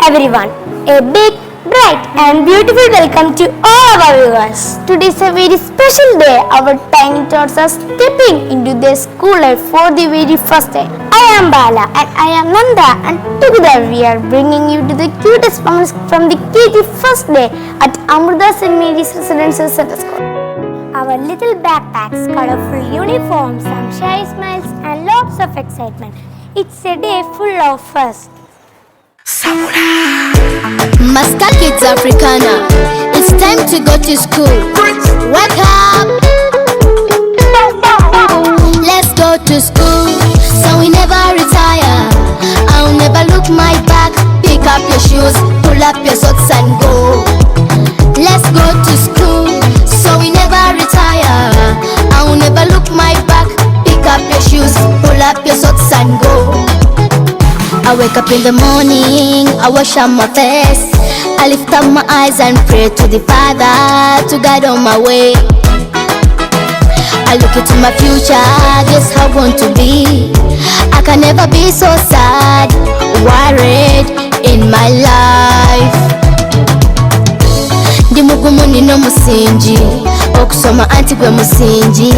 everyone. A big, bright and beautiful welcome to all our viewers. Today is a very special day. Our tiny tots are stepping into their school life for the very first day. I am Bala and I am Nanda, and together we are bringing you to the cutest moments from the KG first day at Amrita St. Mary's Residential Center School. Our little backpacks, colorful uniforms, some shy smiles and lots of excitement. It's a day full of first. Masca Kids Africana, it's time to go to school. Wake up! Let's go to school, so we never retire. I'll never look my back. Pick up your shoes, pull up your socks and go. Let's go to school, so we never retire. I'll never look my back. Pick up your shoes, pull up your socks and go. I wake up in the morning, I wash up my face, I lift up my eyes and pray to the Father to guide on my way. I look into my future, guess how I want to be. I can never be so sad, worried in my life. Ndi mugumu nino musingi, okusoma anti gwe musingi.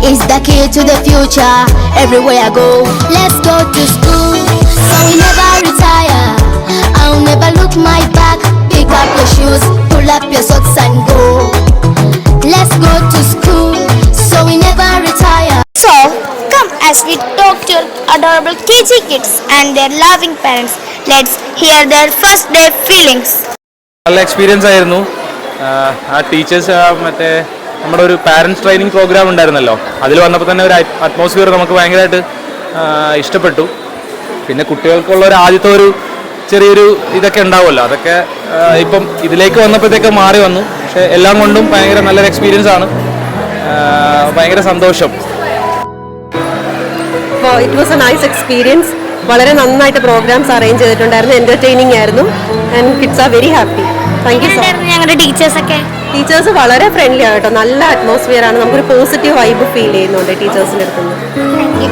Is the key to the future, everywhere I go. Let's go to school, so we never retire. I'll never look my back. Pick up your shoes, pull up your socks and go. Let's go to school, so we never retire. So, come as we talk to adorable KG kids and their loving parents. Let's hear their first day feelings. നല്ല experience ആയിരുന്നു. ആ teachers മറ്റേ നമ്മുടെ ഒരു parents training programme ഉണ്ടായിരുന്നല്ലോ, അതിൽ വന്നപ്പോൾ തന്നെ ഒരു അറ്റ്മോസ്ഫിയർ നമുക്ക് ഭയങ്കരമായിട്ട് ഇഷ്ടപ്പെട്ടു. പിന്നെ കുട്ടികൾക്കുള്ള ഒരു ആദ്യത്തെ ഒരു ചെറിയൊരു ഇതൊക്കെ ഉണ്ടാവുമല്ലോ, അതൊക്കെ ഇപ്പം ഇതിലേക്ക് വന്നപ്പോഴത്തേക്ക് മാറി വന്നു. പക്ഷേ എല്ലാം കൊണ്ടും ഭയങ്കര നല്ലൊരു എക്സ്പീരിയൻസ് ആണ്, ഭയങ്കര സന്തോഷം. It was A nice experience. വളരെ നന്നായിട്ട് പ്രോഗ്രാംസ് അറേഞ്ച് ചെയ്തിട്ടുണ്ടായിരുന്നു, എൻ്റർടൈനിങ് ആയിരുന്നു and kids are very happy. Thank you so much. ഞങ്ങളുടെ ടീച്ചേഴ്സ് വളരെ ഫ്രണ്ട്ലി ആയിട്ടോ, നല്ല അറ്റ്മോസ്ഫിയർ ആണ്, നമുക്കൊരു പോസിറ്റീവ് വൈബ് ഫീൽ ചെയ്യുന്നുണ്ട് ടീച്ചേഴ്സിൻ്റെ അടുത്തുനിന്ന്. Thank you.